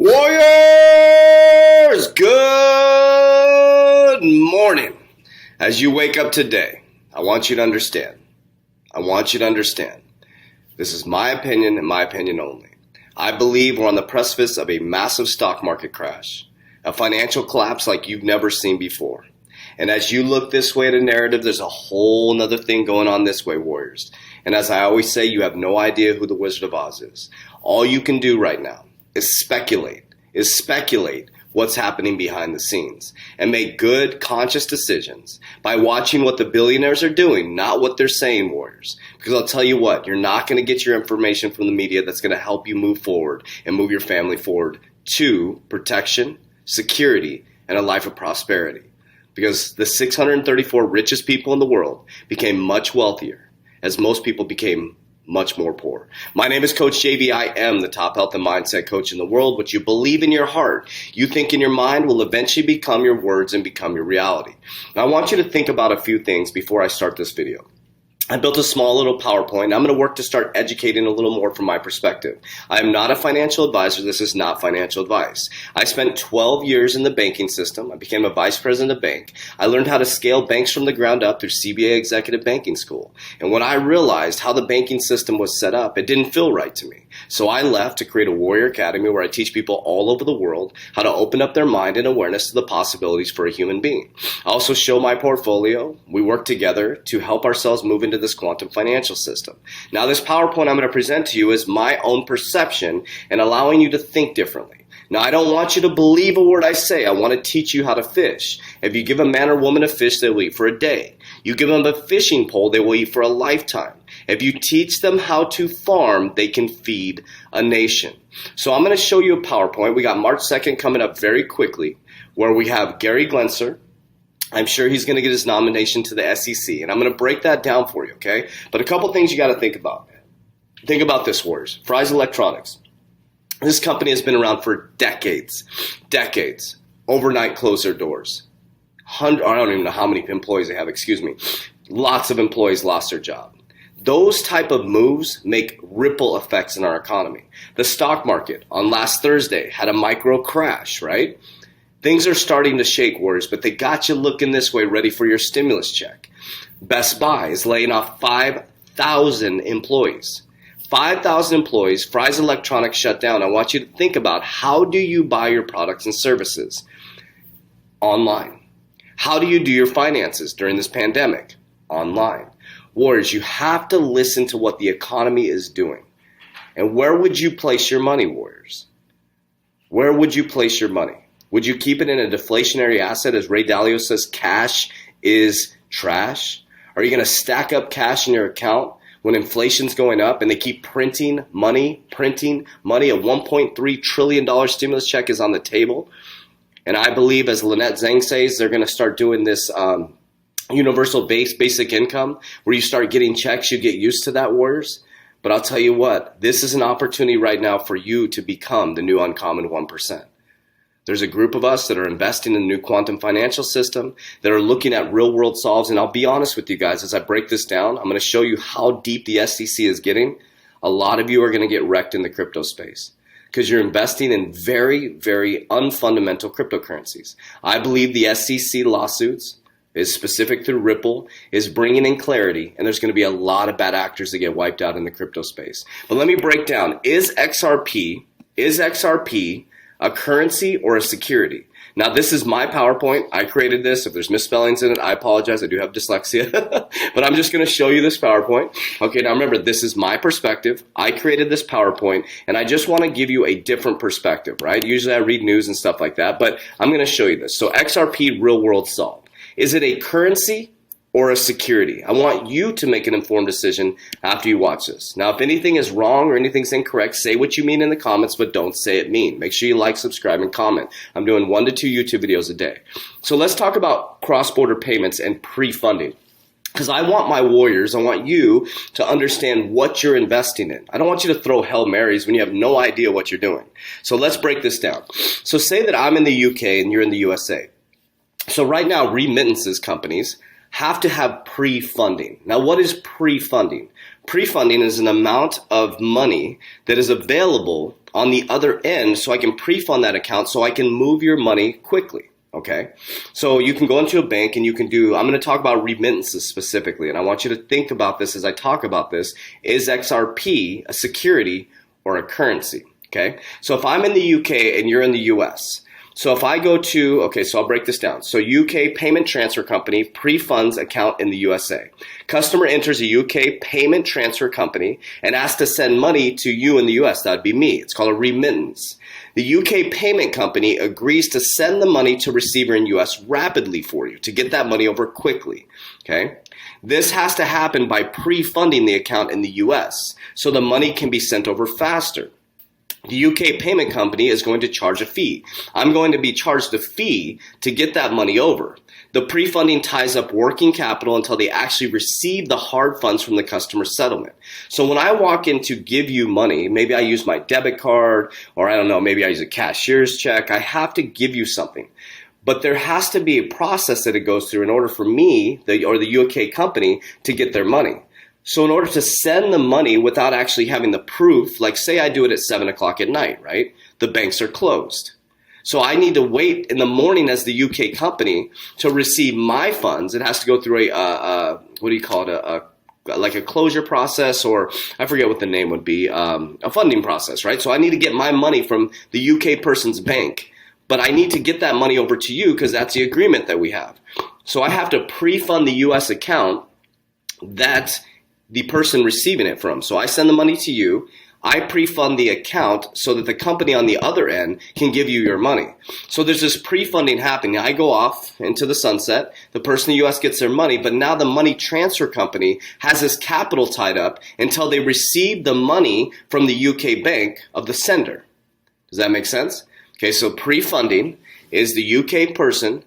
Warriors, good morning. As you wake up today, I want you to understand. This is my opinion and my opinion only. I believe we're on the precipice of a massive stock market crash, a financial collapse like you've never seen before. And as you look this way at a narrative, there's a whole nother thing going on this way, Warriors. And as I always say, you have no idea who the Wizard of Oz is. All you can do right now is speculate what's happening behind the scenes and make good, conscious decisions by watching what the billionaires are doing, not what they're saying, Warriors. Because I'll tell you what, you're not going to get your information from the media that's going to help you move forward and move your family forward to protection, security, and a life of prosperity. Because the 634 richest people in the world became much wealthier as most people became much more poor. My name is Coach JV. I am the top health and mindset coach in the world. What you believe in your heart, you think in your mind, will eventually become your words and become your reality. Now, I want you to think about a few things before I start this video. I built a small little PowerPoint. I'm going to work to start educating a little more from my perspective. I am not a financial advisor. This is not financial advice. I spent 12 years in the banking system. I became a vice president of bank. I learned how to scale banks from the ground up through CBA Executive Banking School. And when I realized how the banking system was set up, it didn't feel right to me. So I left to create a Warrior Academy where I teach people all over the world how to open up their mind and awareness to the possibilities for a human being. I also show my portfolio. We work together to help ourselves move into this quantum financial system. Now, this PowerPoint I'm going to present to you is my own perception and allowing you to think differently. Now, I don't want you to believe a word I say. I want to teach you how to fish. If you give a man or woman a fish, they will eat for a day. You give them a fishing pole, they will eat for a lifetime. If you teach them how to farm, they can feed a nation. So I'm going to show you a PowerPoint. We got March 2nd coming up very quickly, where we have Gary Glenser. I'm sure he's going to get his nomination to the SEC, and I'm going to break that down for you, okay? But a couple things you got to think about. Think about this, Warriors. Fry's Electronics. This company has been around for decades. Overnight closed their doors. I don't even know how many employees they have, Lots of employees lost their job. Those type of moves make ripple effects in our economy. The stock market on last Thursday had a micro crash, right? Things are starting to shake, Warriors, but they got you looking this way, ready for your stimulus check. Best Buy is laying off 5,000 employees. 5,000 employees, Fry's Electronics shut down. I want you to think about, how do you buy your products and services? Online. How do you do your finances during this pandemic? Online. Warriors, you have to listen to what the economy is doing. And where would you place your money, Warriors? Where would you place your money? Would you keep it in a deflationary asset, as Ray Dalio says, cash is trash? Are you going to stack up cash in your account when inflation's going up and they keep printing money? A $1.3 trillion stimulus check is on the table. And I believe, as Lynette Zhang says, they're going to start doing this universal basic income where you start getting checks. You get used to that, Warriors. But I'll tell you what, this is an opportunity right now for you to become the new uncommon 1%. There's a group of us that are investing in the new quantum financial system, that are looking at real world solves. And I'll be honest with you guys, as I break this down, I'm going to show you how deep the SEC is getting. A lot of you are going to get wrecked in the crypto space because you're investing in very, very unfundamental cryptocurrencies. I believe the SEC lawsuits is specific through Ripple, is bringing in clarity, and there's going to be a lot of bad actors that get wiped out in the crypto space. But let me break down, is XRP a currency or a security? Now, this is my PowerPoint. I created this. If there's misspellings in it, I apologize. I do have dyslexia. But I'm just going to show you this PowerPoint. Okay, now remember, this is my perspective. I created this PowerPoint, and I just want to give you a different perspective, right? Usually I read news and stuff like that, but I'm going to show you this. So XRP, real world solve. Is it a currency or a security? I want you to make an informed decision after you watch this. Now, if anything is wrong or anything's incorrect, say what you mean in the comments, but don't say it mean. Make sure you like, subscribe, and comment. I'm doing 1 to 2 YouTube videos a day. So let's talk about cross-border payments and pre-funding. Because I want my Warriors, I want you to understand what you're investing in. I don't want you to throw Hail Marys when you have no idea what you're doing. So let's break this down. So say that I'm in the UK and you're in the USA. So right now, remittances companies have to have pre-funding. Now, what is pre-funding? Pre-funding is an amount of money that is available on the other end so I can pre-fund that account so I can move your money quickly. Okay, so you can go into a bank and you can do, I'm going to talk about remittances specifically, and I want you to think about this as I talk about this. Is XRP a security or a currency? Okay, so if I'm in the UK and you're in the US, so if I go to, okay, so I'll break this down. So UK payment transfer company pre-funds account in the USA. Customer enters a UK payment transfer company and asks to send money to you in the US. That'd be me. It's called a remittance. The UK payment company agrees to send the money to receiver in US rapidly for you to get that money over quickly. Okay? This has to happen by pre-funding the account in the US so the money can be sent over faster. The UK payment company is going to charge a fee. I'm going to be charged a fee to get that money over. The pre-funding ties up working capital until they actually receive the hard funds from the customer settlement. So when I walk in to give you money, maybe I use my debit card, or I don't know, maybe I use a cashier's check. I have to give you something. But there has to be a process that it goes through in order for me, or the UK company, to get their money. So in order to send the money without actually having the proof, like say I do it at 7 o'clock at night, right? The banks are closed. So I need to wait in the morning as the UK company to receive my funds. It has to go through what do you call it? Like a closure process, or I forget what the name would be, a funding process, right? So I need to get my money from the UK person's bank, but I need to get that money over to you because that's the agreement that we have. So I have to pre-fund the US account that the person receiving it from. So I send the money to you, I pre-fund the account so that the company on the other end can give you your money. So there's this pre-funding happening. I go off into the sunset, the person in the US gets their money, but now the money transfer company has this capital tied up until they receive the money from the UK bank of the sender. Does that make sense? Okay, so pre-funding is the UK person,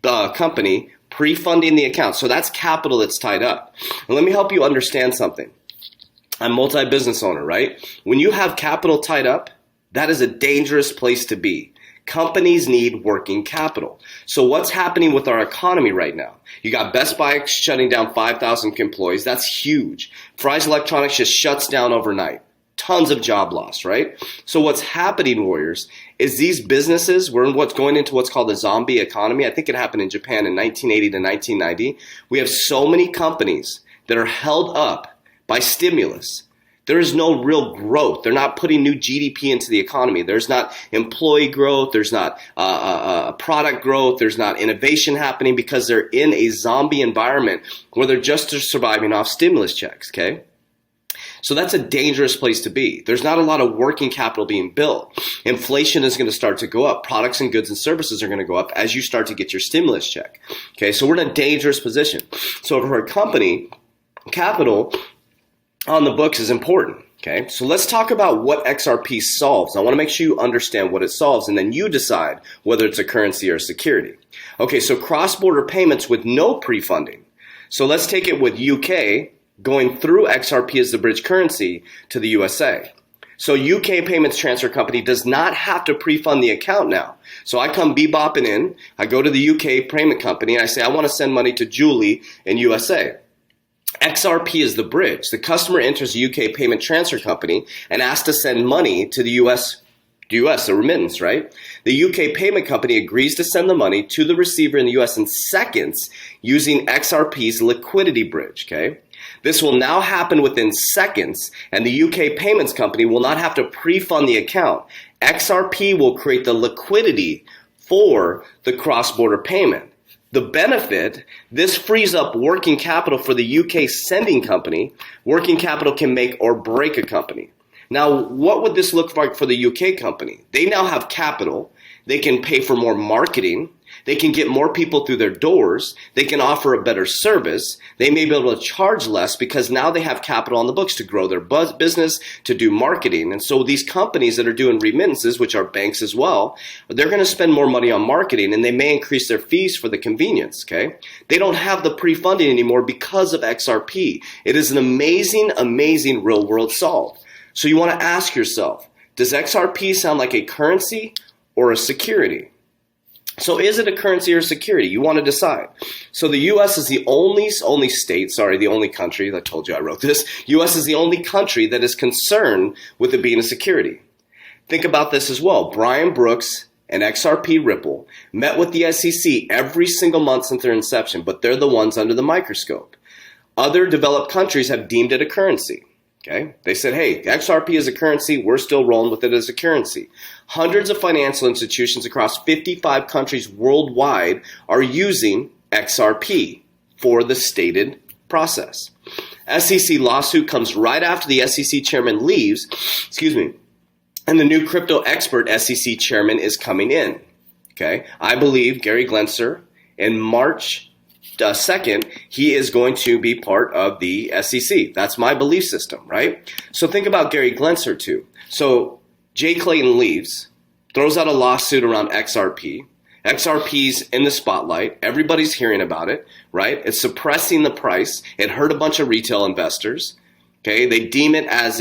the company, pre-funding the account. So that's capital that's tied up. And let me help you understand something. I'm a multi-business owner, right? When you have capital tied up, that is a dangerous place to be. Companies need working capital. So what's happening with our economy right now? You got Best Buy shutting down 5,000 employees. That's huge. Fry's Electronics just shuts down overnight. Tons of job loss, right? So what's happening, warriors, is these businesses, we're going into what's called a zombie economy. I think it happened in Japan in 1980 to 1990. We have so many companies that are held up by stimulus. There is no real growth. They're not putting new GDP into the economy. There's not employee growth. There's not product growth. There's not innovation happening because they're in a zombie environment where they're just surviving off stimulus checks, okay? So that's a dangerous place to be. There's not a lot of working capital being built. Inflation is going to start to go up. Products and goods and services are going to go up as you start to get your stimulus check. Okay, so we're in a dangerous position. So for a company, capital on the books is important. Okay, so let's talk about what XRP solves. I want to make sure you understand what it solves, and then you decide whether it's a currency or a security. Okay, so cross-border payments with no pre-funding. So let's take it with UK going through XRP as the bridge currency to the USA. So UK Payments Transfer Company does not have to pre-fund the account now. So I come bebopping in, I go to the UK payment company, and I say, I want to send money to Julie in USA. XRP is the bridge. The customer enters a UK payment transfer company and asks to send money to the US, the remittance, right? The UK payment company agrees to send the money to the receiver in the US in seconds using XRP's liquidity bridge, okay? This will now happen within seconds, and the UK payments company will not have to pre-fund the account. XRP will create the liquidity for the cross-border payment. The benefit, this frees up working capital for the UK sending company. Working capital can make or break a company. Now, what would this look like for the UK company? They now have capital. They can pay for more marketing. They can get more people through their doors. They can offer a better service. They may be able to charge less because now they have capital on the books to grow their business, to do marketing. And so these companies that are doing remittances, which are banks as well, they're going to spend more money on marketing, and they may increase their fees for the convenience, okay? They don't have the pre-funding anymore because of XRP. It is an amazing, amazing real-world solve. So you want to ask yourself, does XRP sound like a currency or a security? So is it a currency or a security? You want to decide. So the U.S. is the only country, I told you I wrote this. U.S. is the only country that is concerned with it being a security. Think about this as well. Brian Brooks and XRP Ripple met with the SEC every single month since their inception, but they're the ones under the microscope. Other developed countries have deemed it a currency. Okay, they said, hey, XRP is a currency. We're still rolling with it as a currency. Hundreds of financial institutions across 55 countries worldwide are using XRP for the stated process. SEC lawsuit comes right after the SEC chairman leaves, and the new crypto expert SEC chairman is coming in. Okay, I believe Gary Gensler in March 2nd, he is going to be part of the SEC. That's my belief system, right? So think about Gary Gensler too. So Jay Clayton leaves, throws out a lawsuit around XRP. XRP's in the spotlight. Everybody's hearing about it, right? It's suppressing the price. It hurt a bunch of retail investors. Okay, they deem it as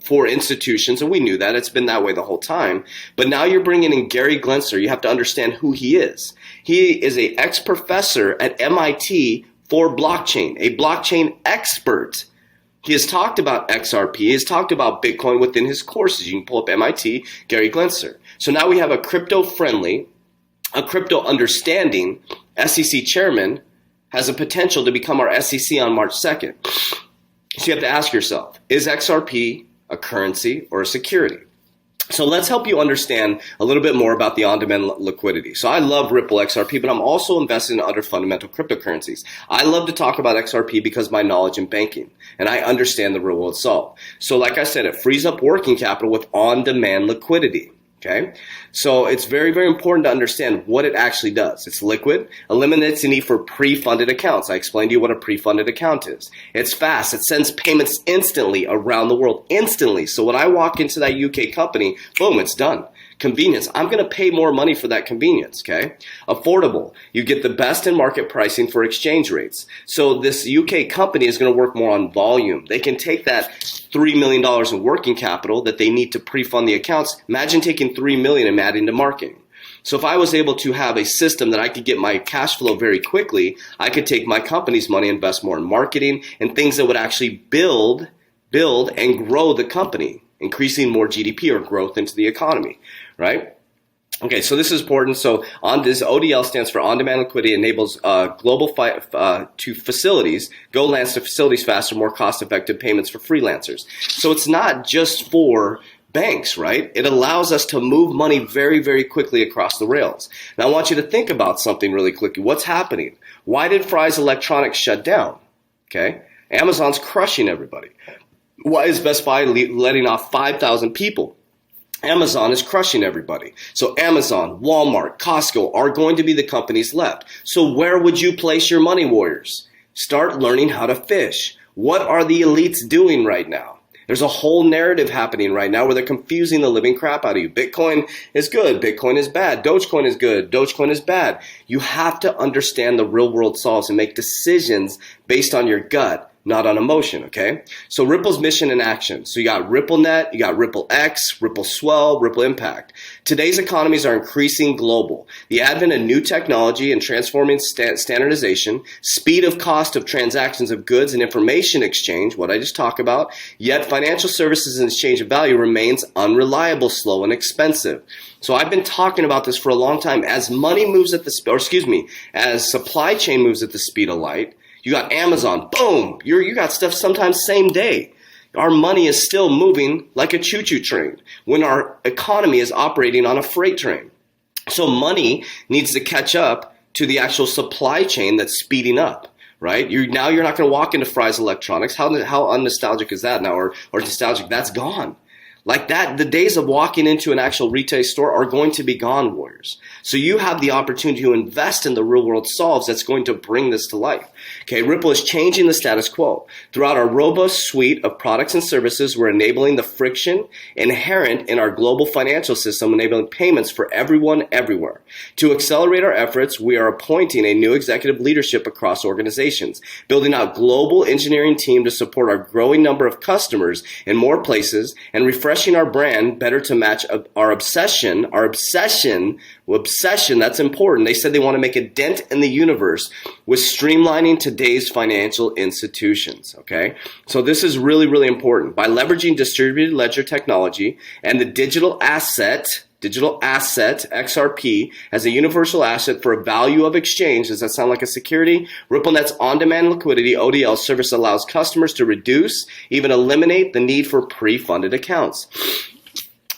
for institutions, and we knew that. It's been that way the whole time. But now you're bringing in Gary Gensler. You have to understand who he is. He is an ex-professor at MIT for blockchain, a blockchain expert. He has talked about XRP. He has talked about Bitcoin within his courses. You can pull up MIT, Gary Gensler. So now we have a crypto-friendly, a crypto-understanding SEC chairman has a potential to become our SEC on March 2nd. So you have to ask yourself, is XRP a currency or a security? So let's help you understand a little bit more about the on-demand liquidity. So I love Ripple XRP, but I'm also invested in other fundamental cryptocurrencies. I love to talk about XRP because of my knowledge in banking, and I understand the real world solve. So like I said, it frees up working capital with on-demand liquidity. Okay, so it's very, very important to understand what it actually does. It's liquid, eliminates the need for pre-funded accounts. I explained to you what a pre-funded account is. It's fast. It sends payments instantly around the world, instantly. So when I walk into that UK company, boom, it's done. Convenience. I'm going to pay more money for that convenience, okay? Affordable. You get the best in market pricing for exchange rates. So this UK company is going to work more on volume. They can take that $3 million in working capital that they need to pre-fund the accounts. Imagine taking $3 million and adding to marketing. So if I was able to have a system that I could get my cash flow very quickly, I could take my company's money, invest more in marketing and things that would actually build and grow the company, increasing more GDP or growth into the economy, right? Okay, so this is important. So on this ODL stands for on-demand liquidity, enables global to facilities, go lands to facilities faster, more cost-effective payments for freelancers. So it's not just for banks, right? It allows us to move money very, very quickly across the rails. Now I want you to think about something really quickly. What's happening? Why did Fry's Electronics shut down? Okay, Amazon's crushing everybody. Why is Best Buy letting off 5,000 people? Amazon is crushing everybody. So Amazon, Walmart, Costco are going to be the companies left. So where would you place your money, warriors? Start learning how to fish. What are the elites doing right now? There's a whole narrative happening right now where they're confusing the living crap out of you. Bitcoin is good. Bitcoin is bad. Dogecoin is good. Dogecoin is bad. You have to understand the real world solves and make decisions based on your gut, not on emotion, okay? So Ripple's mission and action. So you got RippleNet, you got Ripple X, Ripple Swell, Ripple Impact. Today's economies are increasing global. The advent of new technology and transforming standardization, speed of cost of transactions of goods and information exchange, what I just talked about, yet financial services and exchange of value remains unreliable, slow, and expensive. So I've been talking about this for a long time. As money moves at the, as supply chain moves at the speed of light, you got Amazon, boom, you got stuff sometimes same day. Our money is still moving like a choo-choo train when our economy is operating on a freight train. So money needs to catch up to the actual supply chain that's speeding up, right? Now you're not going to walk into Fry's Electronics. How unnostalgic is that now? Or nostalgic, that's gone. Like that, the days of walking into an actual retail store are going to be gone, warriors. So you have the opportunity to invest in the real world solves that's going to bring this to life. Okay, Ripple is changing the status quo. Throughout our robust suite of products and services, we're enabling the friction inherent in our global financial system, enabling payments for everyone, everywhere. To accelerate our efforts, we are appointing a new executive leadership across organizations, building out global engineering team to support our growing number of customers in more places, and refreshing refreshing our brand better to match our obsession, that's important. They said they want to make a dent in the universe with streamlining today's financial institutions, okay? So this is really, really important. By leveraging distributed ledger technology and the digital asset, XRP, as a universal asset for a value of exchange. Does that sound like a security? RippleNet's on-demand liquidity ODL service allows customers to reduce, even eliminate the need for pre-funded accounts.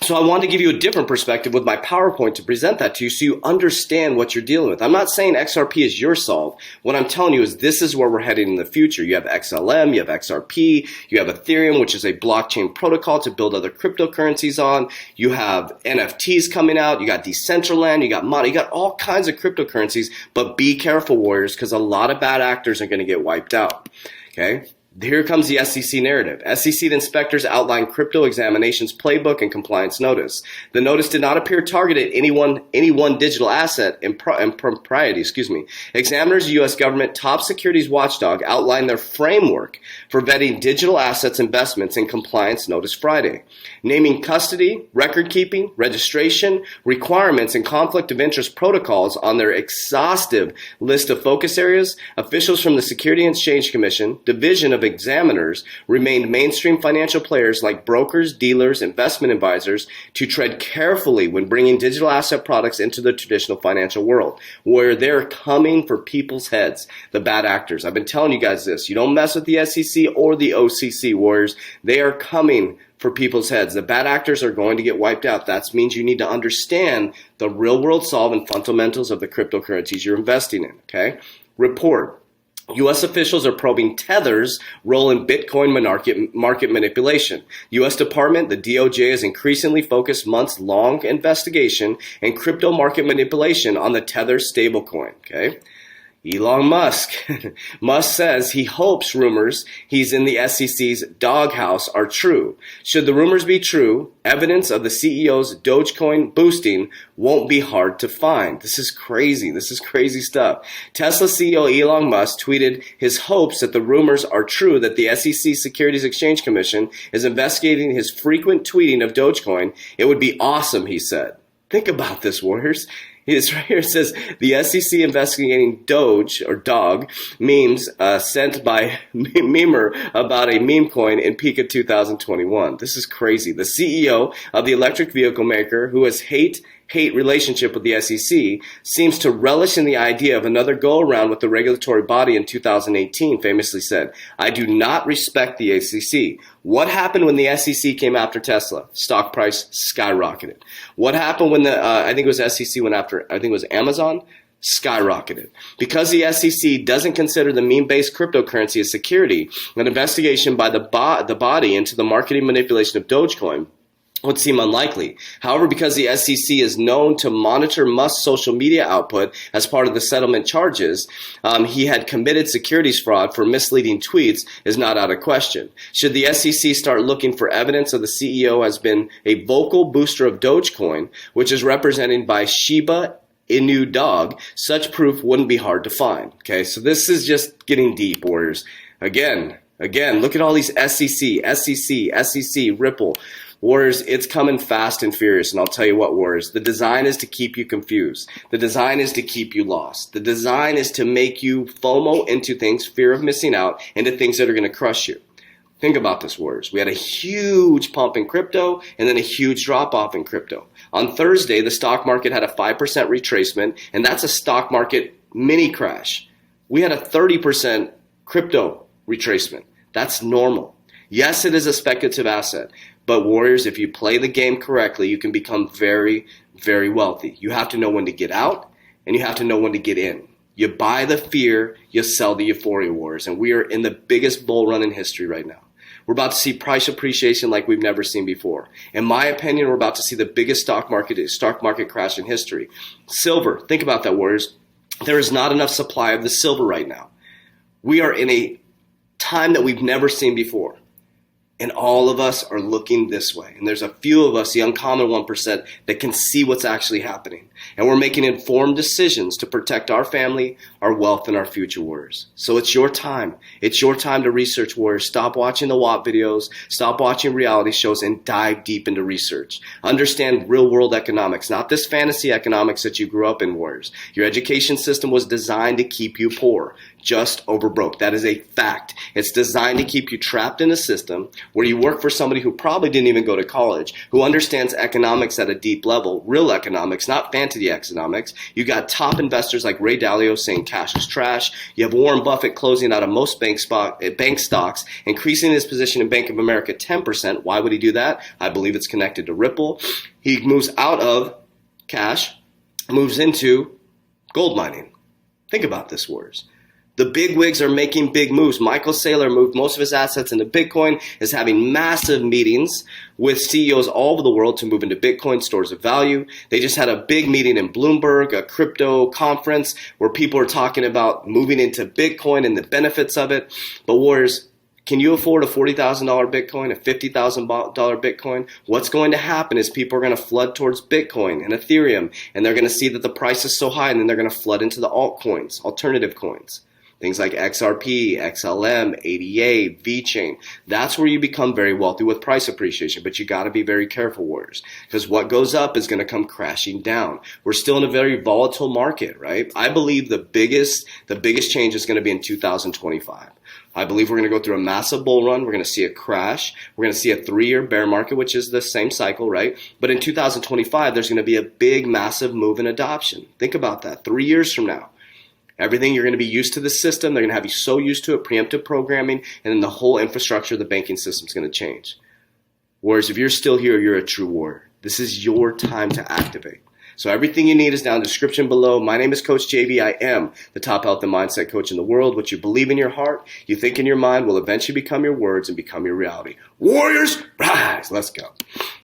So I wanted to give you a different perspective with my PowerPoint to present that to you so you understand what you're dealing with. I'm not saying XRP is your solve. What I'm telling you is this is where we're heading in the future. You have XLM, you have XRP, you have Ethereum, which is a blockchain protocol to build other cryptocurrencies on. You have NFTs coming out. You got Decentraland, you got Mono, you got all kinds of cryptocurrencies. But be careful, warriors, because a lot of bad actors are going to get wiped out. Okay? Here comes the SEC narrative. SEC inspectors outlined crypto examinations playbook and compliance notice. The notice did not appear targeted at any one digital asset in propriety. Examiners, U.S. government top securities watchdog, outlined their framework for vetting digital assets investments in compliance notice Friday, naming custody, record keeping, registration, requirements, and conflict of interest protocols on their exhaustive list of focus areas. Officials from the Securities and Exchange Commission, Division of Examiners, remained mainstream financial players like brokers, dealers, investment advisors to tread carefully when bringing digital asset products into the traditional financial world, where they're coming for people's heads, the bad actors. I've been telling you guys this. You don't mess with the SEC or the OCC, warriors. They are coming for people's heads. The bad actors are going to get wiped out. That means you need to understand the real world solve and fundamentals of the cryptocurrencies you're investing in, okay? Report. U.S. officials are probing Tether's role in Bitcoin market manipulation. U.S. Department, the DOJ, has increasingly focused months-long investigation and crypto market manipulation on the Tether stablecoin. Okay. Elon Musk. Musk says he hopes rumors he's in the SEC's doghouse are true. Should the rumors be true, evidence of the CEO's Dogecoin boosting won't be hard to find. This is crazy. This is crazy stuff. Tesla CEO Elon Musk tweeted his hopes that the rumors are true that the SEC Securities Exchange Commission is investigating his frequent tweeting of Dogecoin. It would be awesome, he said. Think about this, warriors. It's right here. It says the SEC investigating Doge or dog memes sent by memer about a meme coin in peak of 2021. This is crazy. The CEO of the electric vehicle maker, who has hate relationship with the SEC, seems to relish in the idea of another go-around with the regulatory body in 2018, famously said, "I do not respect the SEC." What happened when the SEC came after Tesla? Stock price skyrocketed. What happened when I think it was SEC went after, I think it was Amazon? Skyrocketed. Because the SEC doesn't consider the meme-based cryptocurrency a security, an investigation by the body into the marketing manipulation of Dogecoin would seem unlikely. However, because the SEC is known to monitor Musk's social media output as part of the settlement charges, he had committed securities fraud for misleading tweets is not out of question. Should the SEC start looking for evidence of the CEO has been a vocal booster of Dogecoin, which is represented by Shiba Inu dog, such proof wouldn't be hard to find. Okay, so this is just getting deep, warriors. Again, look at all these SEC, Ripple. Warriors, it's coming fast and furious, and I'll tell you what, warriors, the design is to keep you confused. The design is to keep you lost. The design is to make you FOMO into things, fear of missing out, into things that are going to crush you. Think about this, warriors. We had a huge pump in crypto and then a huge drop-off in crypto. On Thursday, the stock market had a 5% retracement, and that's a stock market mini crash. We had a 30% crypto retracement. That's normal. Yes, it is a speculative asset. But warriors, if you play the game correctly, you can become very, very wealthy. You have to know when to get out, and you have to know when to get in. You buy the fear, you sell the euphoria, warriors. And we are in the biggest bull run in history right now. We're about to see price appreciation like we've never seen before. In my opinion, we're about to see the biggest stock market crash in history. Silver, think about that, warriors. There is not enough supply of the silver right now. We are in a time that we've never seen before. And all of us are looking this way. And there's a few of us, the uncommon 1%, that can see what's actually happening. And we're making informed decisions to protect our family, our wealth, and our future, warriors. So it's your time. It's your time to research, warriors. Stop watching the WAP videos. Stop watching reality shows and dive deep into research. Understand real world economics, not this fantasy economics that you grew up in, warriors. Your education system was designed to keep you poor, just over broke. That is a fact. It's designed to keep you trapped in a system where you work for somebody who probably didn't even go to college, who understands economics at a deep level, real economics, not fantasy economics. You got top investors like Ray Dalio saying cash is trash. You have Warren Buffett closing out of most bank stocks, increasing his position in Bank of America 10%. Why would he do that? I believe it's connected to Ripple. He moves out of cash, moves into gold mining. Think about this, warriors. The big wigs are making big moves. Michael Saylor moved most of his assets into Bitcoin, is having massive meetings with CEOs all over the world to move into Bitcoin stores of value. They just had a big meeting in Bloomberg, a crypto conference where people are talking about moving into Bitcoin and the benefits of it. But warriors, can you afford a $40,000 Bitcoin, a $50,000 Bitcoin? What's going to happen is people are going to flood towards Bitcoin and Ethereum, and they're going to see that the price is so high, and then they're going to flood into the altcoins, alternative coins. Things like XRP, XLM, ADA, VeChain. That's where you become very wealthy with price appreciation. But you got to be very careful, warriors, because what goes up is going to come crashing down. We're still in a very volatile market, right? I believe the biggest change is going to be in 2025. I believe we're going to go through a massive bull run. We're going to see a crash. We're going to see a 3-year bear market, which is the same cycle, right? But in 2025, there's going to be a big, massive move in adoption. Think about that. 3 years from now. Everything, you're going to be used to the system. They're going to have you so used to it, preemptive programming, and then the whole infrastructure of the banking system is going to change. Whereas if you're still here, you're a true warrior. This is your time to activate. So everything you need is down in the description below. My name is Coach JB. I am the top health and mindset coach in the world. What you believe in your heart, you think in your mind will eventually become your words and become your reality. Warriors, rise. Let's go.